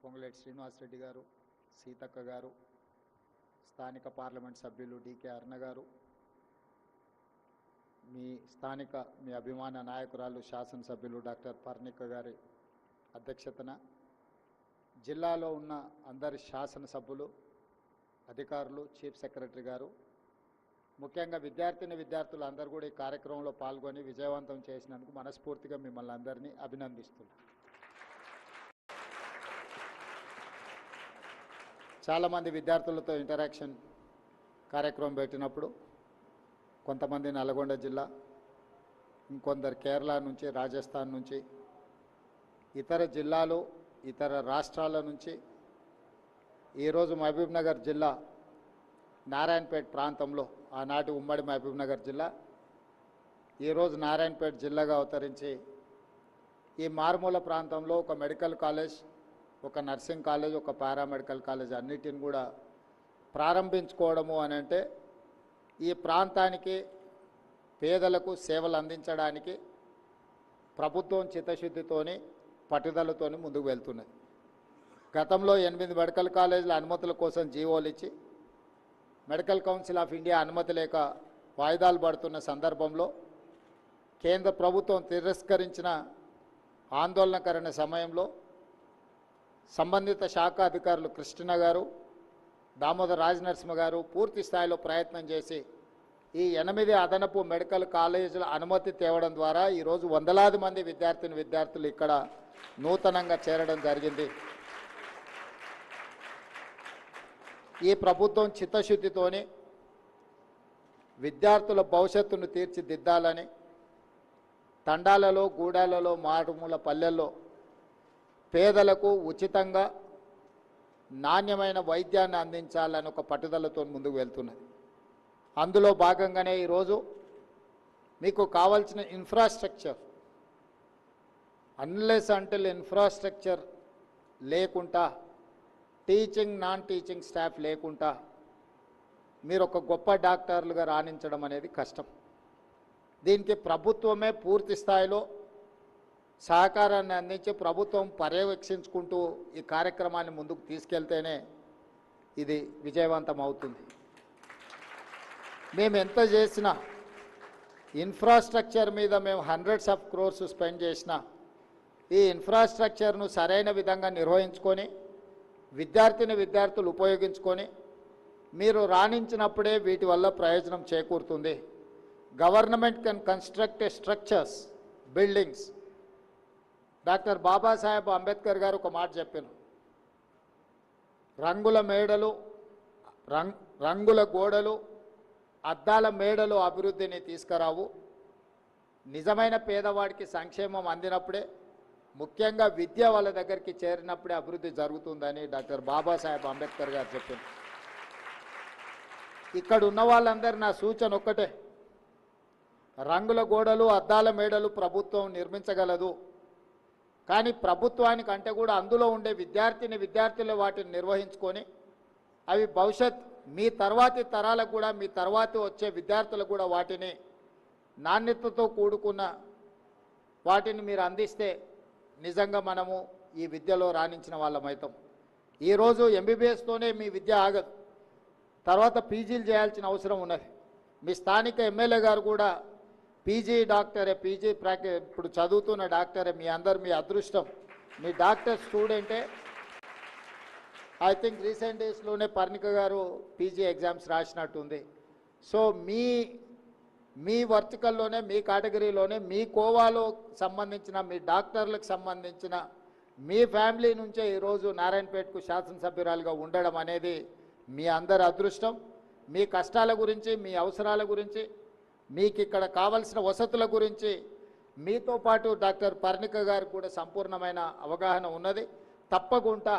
పొంగులేటి శ్రీనివాసరెడ్డి గారు, సీతక్క గారు, స్థానిక పార్లమెంట్ సభ్యులు డికే అరుణ గారు, మీ అభిమాన నాయకురాలు శాసనసభ్యులు డాక్టర్ పర్ణిక గారి అధ్యక్షతన జిల్లాలో ఉన్న అందరి శాసనసభ్యులు, అధికారులు, చీఫ్ సెక్రటరీ గారు, ముఖ్యంగా విద్యార్థులు అందరూ కూడా ఈ కార్యక్రమంలో పాల్గొని విజయవంతం చేసినందుకు మనస్ఫూర్తిగా మిమ్మల్ని అందరినీ అభినందిస్తున్నాను. చాలామంది విద్యార్థులతో ఇంటరాక్షన్ కార్యక్రమం పెట్టినప్పుడు కొంతమంది నల్గొండ జిల్లా, ఇంకొందరు కేరళ నుంచి, రాజస్థాన్ నుంచి, ఇతర జిల్లాలు, ఇతర రాష్ట్రాల నుంచి ఈరోజు మహబూబ్నగర్ జిల్లా నారాయణపేట ప్రాంతంలో, ఆనాటి ఉమ్మడి మహబూబ్నగర్ జిల్లా ఈరోజు నారాయణపేట జిల్లాగా అవతరించి ఈ మారుమూల ప్రాంతంలో ఒక మెడికల్ కాలేజ్, ఒక నర్సింగ్ కాలేజ్, ఒక పారామెడికల్ కాలేజ్ అన్నిటిని కూడా ప్రారంభించుకోవడము అని అంటే ఈ ప్రాంతానికి పేదలకు సేవలు అందించడానికి ప్రభుత్వం చిత్తశుద్ధితోని పట్టుదలతోని ముందుకు వెళ్తున్నది. గతంలో 8 మెడికల్ కాలేజీల అనుమతుల కోసం జీవోలు ఇచ్చి మెడికల్ కౌన్సిల్ ఆఫ్ ఇండియా అనుమతి లేక వాయిదాలు పడుతున్న సందర్భంలో కేంద్ర ప్రభుత్వం తిరస్కరించిన ఆందోళనకరణ సమయంలో సంబంధిత శాఖ అధికారులు కృష్ణ గారు, దామోదర్ రాజనరసింహ గారు పూర్తి స్థాయిలో ప్రయత్నం చేసి ఈ 8 అదనపు మెడికల్ కాలేజీల అనుమతి తేవడం ద్వారా ఈరోజు వందలాది మంది విద్యార్థులు ఇక్కడ నూతనంగా చేరడం జరిగింది. ఈ ప్రభుత్వం చిత్తశుద్ధితోని విద్యార్థుల భవిష్యత్తును తీర్చిదిద్దాలని తండాలలో, గూడాలలో, మారుమూల పల్లెల్లో పేదలకు ఉచితంగా నాణ్యమైన వైద్యాన్ని అందించాలని ఒక పట్టుదలతో ముందుకు వెళ్తున్నది. అందులో భాగంగానే ఈరోజు మీకు కావాల్సిన ఇన్ఫ్రాస్ట్రక్చర్, అన్లెస్ అంటిల్ ఇన్ఫ్రాస్ట్రక్చర్ లేకుండా, టీచింగ్ నాన్ టీచింగ్ స్టాఫ్ లేకుండా మీరు ఒక గొప్ప డాక్టర్లుగా రాణించడం అనేది కష్టం. దీనికి ప్రభుత్వమే పూర్తి స్థాయిలో సహకారాన్ని అందించి ప్రభుత్వం పర్యవేక్షించుకుంటూ ఈ కార్యక్రమాన్ని ముందుకు తీసుకెళ్తేనే ఇది విజయవంతం అవుతుంది. మేము ఎంత చేసినా, ఇన్ఫ్రాస్ట్రక్చర్ మీద మేము హండ్రెడ్స్ ఆఫ్ క్రోర్స్ స్పెండ్ చేసినా ఈ ఇన్ఫ్రాస్ట్రక్చర్ను సరైన విధంగా నిర్వహించుకొని విద్యార్థులు ఉపయోగించుకొని మీరు రాణించినప్పుడే వీటి వల్ల ప్రయోజనం చేకూరుతుంది. Government can construct a structures, buildings. Doctor Babasaheb Ambedkar గారు ఒక మాట చెప్పారు, రంగుల మేడలు, రంగుల గోడలు, అద్దాల మేడలు అభివృద్ధిని తీసుకురావు. నిజమైన పేదవాడికి సంక్షేమం అందినప్పుడే, ముఖ్యంగా విద్య వాళ్ళ దగ్గరికి చేరినప్పుడే అభివృద్ధి జరుగుతుందని డాక్టర్ బాబాసాహెబ్ అంబేద్కర్ గారు చెప్పారు. ఇక్కడ ఉన్న వాళ్ళందరూ నా సూచన ఒక్కటే, రంగుల గోడలు, అద్దాల మేడలు ప్రభుత్వం నిర్మించగలదు. కానీ ప్రభుత్వానికి అంటే కూడా అందులో ఉండే విద్యార్థులు వాటిని నిర్వహించుకొని అవి భవిష్యత్ మీ తర్వాతి తరాలకు కూడా, మీ తర్వాతి వచ్చే విద్యార్థులకు కూడా వాటిని నాణ్యతతో కూడుకున్న వాటిని మీరు అందిస్తే నిజంగా మనము ఈ విద్యలో రాణించిన వాళ్ళమవుతాం. ఈరోజు ఎంబీబీఎస్తోనే మీ విద్య ఆగదు, తర్వాత పీజీలు చేయాల్సిన అవసరం ఉన్నది. మీ స్థానిక ఎమ్మెల్యే గారు కూడా పీజీ డాక్టరే, ఇప్పుడు చదువుతున్న డాక్టరే. మీ అదృష్టం, మీ డాక్టర్ స్టూడెంటే. ఐ థింక్ రీసెంట్ డేస్లోనే పర్ణిక గారు పీజీ ఎగ్జామ్స్ రాసినట్టుంది. సో మీ వర్టికల్లోనే, మీ కేటగిరీలోనే, మీ కోవాలో సంబంధించిన మీ డాక్టర్లకు సంబంధించిన మీ ఫ్యామిలీ నుంచే ఈరోజు నారాయణపేటకు శాసనసభ్యురాలుగా ఉండడం అనేది మీ అందరి అదృష్టం. మీ కష్టాల గురించి, మీ అవసరాల గురించి, మీకు ఇక్కడ కావలసిన వసతుల గురించి మీతో పాటు డాక్టర్ పర్ణిక గారికి కూడా సంపూర్ణమైన అవగాహన ఉన్నది. తప్పకుండా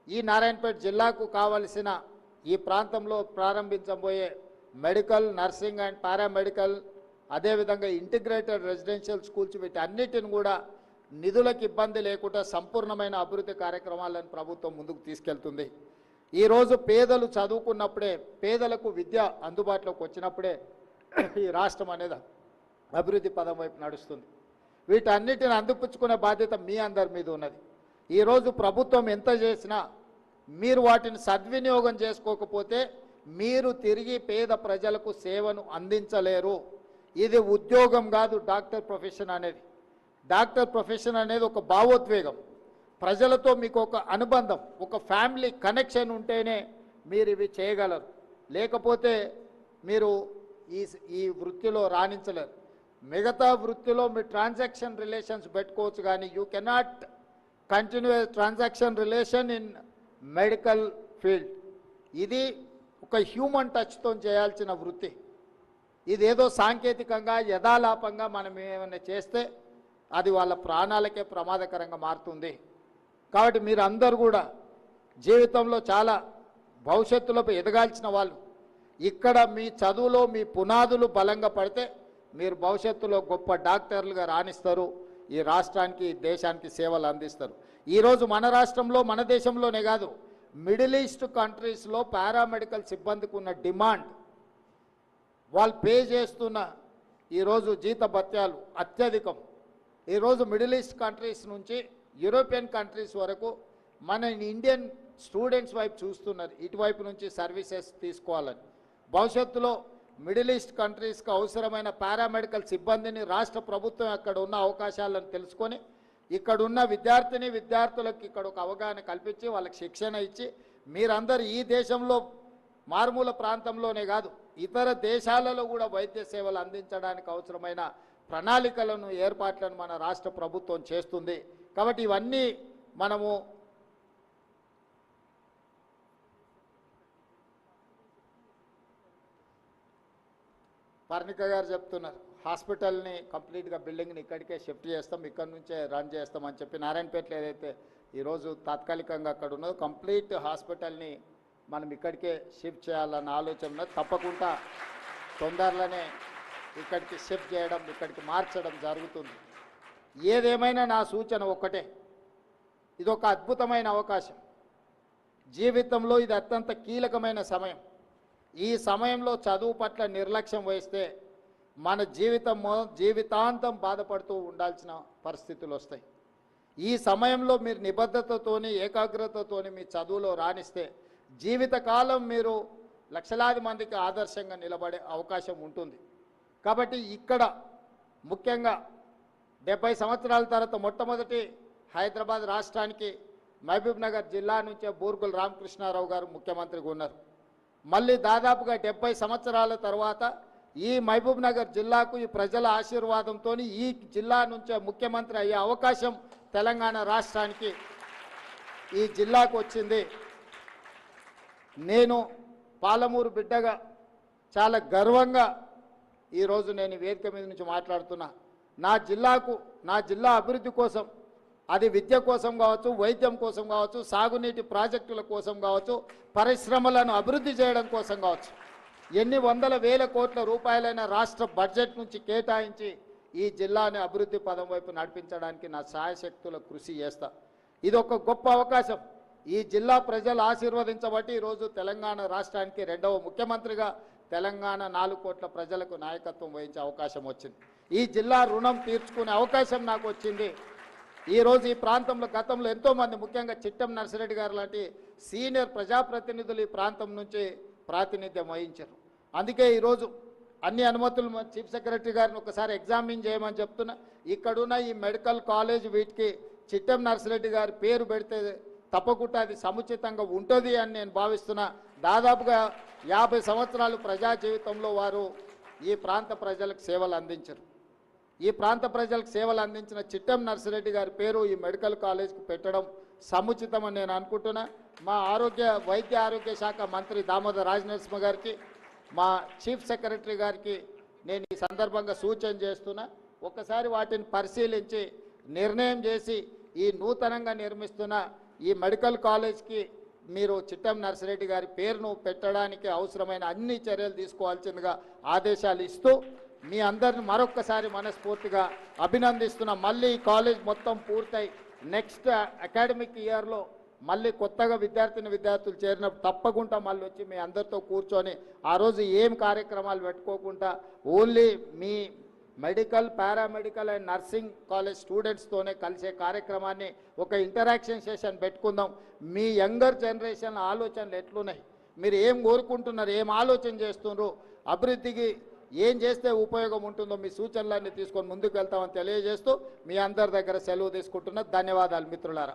ఈ నారాయణపేట జిల్లాకు కావలసిన ఈ ప్రాంతంలో ప్రారంభించబోయే మెడికల్, నర్సింగ్ అండ్ పారామెడికల్, అదేవిధంగా ఇంటిగ్రేటెడ్ రెసిడెన్షియల్ స్కూల్స్, వీటన్నిటిని కూడా నిధులకు ఇబ్బంది లేకుండా సంపూర్ణమైన అభివృద్ధి కార్యక్రమాలను ప్రభుత్వం ముందుకు తీసుకెళ్తుంది. ఈరోజు పేదలు చదువుకున్నప్పుడే, పేదలకు విద్య అందుబాటులోకి వచ్చినప్పుడే ఈ రాష్ట్రం అనేది అభివృద్ధి పదం వైపు నడుస్తుంది. వీటన్నిటిని అందిపుచ్చుకునే బాధ్యత మీ అందరి మీద ఉన్నది. ఈరోజు ప్రభుత్వం ఎంత చేసినా మీరు వాటిని సద్వినియోగం చేసుకోకపోతే మీరు తిరిగి పేద ప్రజలకు సేవను అందించలేరు. ఇది ఉద్యోగం కాదు డాక్టర్ ప్రొఫెషన్ అనేది. డాక్టర్ ప్రొఫెషన్ అనేది ఒక భావోద్వేగం. ప్రజలతో మీకు ఒక అనుబంధం, ఒక ఫ్యామిలీ కనెక్షన్ ఉంటేనే మీరు ఇవి చేయగలరు. లేకపోతే మీరు ఈ వృత్తిలో రాణించలేరు. మిగతా వృత్తిలో మీరు ట్రాన్సాక్షన్ రిలేషన్స్ పెట్టుకోవచ్చు, కానీ you cannot continue transaction relation in medical field. ఇది ఒక హ్యూమన్ టచ్తో చేయాల్సిన వృత్తి. ఇదేదో సాంకేతికంగా యథాలాపంగా మనం ఏమైనా చేస్తే అది వాళ్ళ ప్రాణాలకే ప్రమాదకరంగా మారుతుంది. కాబట్టి మీరు అందరూ కూడా జీవితంలో చాలా భవిష్యత్తులో ఎదగాల్సిన వాళ్ళు. ఇక్కడ మీ చదువులో మీ పునాదులు బలంగా పడితే మీరు భవిష్యత్తులో గొప్ప డాక్టర్లుగా రాణిస్తారు. ఈ రాష్ట్రానికి దేశానికి సేవలు అందిస్తారు. ఈరోజు మన రాష్ట్రంలో మన దేశంలోనే కాదు, మిడిల్ ఈస్ట్ కంట్రీస్లో పారామెడికల్ సిబ్బందికి ఉన్న డిమాండ్, వాళ్ళు పే చేస్తున్న ఈరోజు జీతభత్యాలు అత్యధికం. ఈరోజు మిడిల్ ఈస్ట్ కంట్రీస్ నుంచి యూరోపియన్ కంట్రీస్ వరకు మన ఇండియన్ స్టూడెంట్స్ వైపు చూస్తున్నారు, ఇటువైపు నుంచి సర్వీసెస్ తీసుకోవాలని. భవిష్యత్తులో మిడిల్ ఈస్ట్ కంట్రీస్కి అవసరమైన పారామెడికల్ సిబ్బందిని రాష్ట్ర ప్రభుత్వం అక్కడ ఉన్న అవకాశాలను తెలుసుకొని ఇక్కడున్న విద్యార్థులకు ఇక్కడ ఒక అవగాహన కల్పించి వాళ్ళకి శిక్షణ ఇచ్చి మీరందరూ ఈ దేశంలో మారుమూల ప్రాంతంలోనే కాదు ఇతర దేశాలలో కూడా వైద్య సేవలు అందించడానికి అవసరమైన ప్రణాళికలను ఏర్పాట్లను మన రాష్ట్ర ప్రభుత్వం చేస్తుంది. కాబట్టి ఇవన్నీ మనము పర్ణిక గారు చెప్తున్నారు, హాస్పిటల్ని కంప్లీట్గా బిల్డింగ్ని ఇక్కడికే షిఫ్ట్ చేస్తాం, ఇక్కడ నుంచే రన్ చేస్తామని చెప్పి నారాయణపేటలో ఏదైతే ఈరోజు తాత్కాలికంగా అక్కడ ఉన్నదో కంప్లీట్ హాస్పిటల్ని మనం ఇక్కడికే షిఫ్ట్ చేయాలన్న ఆలోచన ఉన్నది. తప్పకుండా తొందరలోనే ఇక్కడికి షిఫ్ట్ చేయడం, ఇక్కడికి మార్చడం జరుగుతుంది. ఏదేమైనా నా సూచన ఒక్కటే, ఇది ఒక అద్భుతమైన అవకాశం. జీవితంలో ఇది అత్యంత కీలకమైన సమయం. ఈ సమయంలో చదువు పట్ల నిర్లక్ష్యం వహిస్తే మన జీవితాంతం బాధపడుతూ ఉండాల్సిన పరిస్థితులు వస్తాయి. ఈ సమయంలో మీరు నిబద్ధతతోని ఏకాగ్రతతోని మీ చదువులో రాణిస్తే జీవితకాలం మీరు లక్షలాది మందికి ఆదర్శంగా నిలబడే అవకాశం ఉంటుంది. కాబట్టి ఇక్కడ ముఖ్యంగా 70 సంవత్సరాల తర్వాత మొట్టమొదటి హైదరాబాద్ రాష్ట్రానికి మహబూబ్ నగర్ జిల్లా నుంచే బూర్గుల రామకృష్ణారావు గారు ముఖ్యమంత్రిగా ఉన్నారు. మళ్ళీ దాదాపుగా 70 సంవత్సరాల తర్వాత ఈ మహబూబ్ నగర్ జిల్లాకు ఈ ప్రజల ఆశీర్వాదంతో ఈ జిల్లా నుంచే ముఖ్యమంత్రి అయ్యే అవకాశం తెలంగాణ రాష్ట్రానికి ఈ జిల్లాకు వచ్చింది. నేను పాలమూరు బిడ్డగా చాలా గర్వంగా ఈరోజు నేను వేదిక మీద నుంచి మాట్లాడుతున్నా. నా జిల్లా అభివృద్ధి కోసం, అది విద్య కోసం కావచ్చు, వైద్యం కోసం కావచ్చు, సాగునీటి ప్రాజెక్టుల కోసం కావచ్చు, పరిశ్రమలను అభివృద్ధి చేయడం కోసం కావచ్చు, ఎన్ని వందల వేల కోట్ల రూపాయలైన రాష్ట్ర బడ్జెట్ నుంచి కేటాయించి ఈ జిల్లాని అభివృద్ధి పదం వైపు నడిపించడానికి నా శాయశక్తుల కృషి చేస్తా. ఇది ఒక గొప్ప అవకాశం. ఈ జిల్లా ప్రజలు ఆశీర్వదించబట్టి ఈరోజు తెలంగాణ రాష్ట్రానికి 2వ ముఖ్యమంత్రిగా తెలంగాణ 4 కోట్ల ప్రజలకు నాయకత్వం వహించే అవకాశం వచ్చింది. ఈ జిల్లా రుణం తీర్చుకునే అవకాశం నాకు వచ్చింది. ఈరోజు ఈ ప్రాంతంలో గతంలో ఎంతోమంది, ముఖ్యంగా చిట్టం నర్సిరెడ్డి గారు లాంటి సీనియర్ ప్రజాప్రతినిధులు ఈ ప్రాంతం నుంచి ప్రాతినిధ్యం వహించారు. అందుకే ఈరోజు అన్ని అనుమతులు చీఫ్ సెక్రటరీ గారిని ఒకసారి ఎగ్జామిన్ చేయమని చెప్తున్నా. ఇక్కడున్న ఈ మెడికల్ కాలేజ్ వీటికి చిట్టం నర్సిరెడ్డి గారి పేరు పెడితే తప్పకుండా అది సముచితంగా ఉంటుంది అని నేను భావిస్తున్నా. దాదాపుగా 50 సంవత్సరాలు ప్రజా జీవితంలో వారు ఈ ప్రాంత ప్రజలకు సేవలు అందించారు. ఈ ప్రాంత ప్రజలకు సేవలు అందించిన చిట్టం నర్సిరెడ్డి గారి పేరు ఈ మెడికల్ కాలేజ్కి పెట్టడం సముచితమని నేను అనుకుంటున్నా. మా వైద్య ఆరోగ్య శాఖ మంత్రి దామోదర్ రాజనరసింహ గారికి, మా చీఫ్ సెక్రటరీ గారికి నేను ఈ సందర్భంగా సూచన చేస్తున్నా. ఒక్కసారి వాటిని పరిశీలించి నిర్ణయం చేసి ఈ నూతనంగా నిర్మిస్తున్న ఈ మెడికల్ కాలేజ్కి మీరు చిట్టం నర్సిరెడ్డి గారి పేరును పెట్టడానికి అవసరమైన అన్ని చర్యలు తీసుకోవాల్సిందిగా ఆదేశాలు ఇస్తూ మీ అందరిని మరొక్కసారి మనస్ఫూర్తిగా అభినందిస్తున్నా. మళ్ళీ ఈ కాలేజ్ మొత్తం పూర్తయి నెక్స్ట్ అకాడమిక్ ఇయర్లో మళ్ళీ కొత్తగా విద్యార్థులు చేరినప్పుడు తప్పకుండా మళ్ళీ వచ్చి మీ అందరితో కూర్చొని ఆ రోజు ఏం కార్యక్రమాలు పెట్టుకోకుండా ఓన్లీ మీ medical paramedical and nursing college స్టూడెంట్స్తోనే కలిసే కార్యక్రమాన్ని ఒక ఇంటరాక్షన్ సెషన్ పెట్టుకుందాం. మీ యంగర్ జనరేషన్ ఆలోచనలు ఎట్లున్నాయి, మీరు ఏం కోరుకుంటున్నారు, ఏం ఆలోచన చేస్తున్నారు, అభివృద్ధికి ఏం చేస్తే ఉపయోగం ఉంటుందో మీ సూచనలన్నీ తీసుకొని ముందుకు వెళ్తామని తెలియజేస్తూ మీ అందరి దగ్గర సెలవు తీసుకుంటున్నా. ధన్యవాదాలు మిత్రులారా.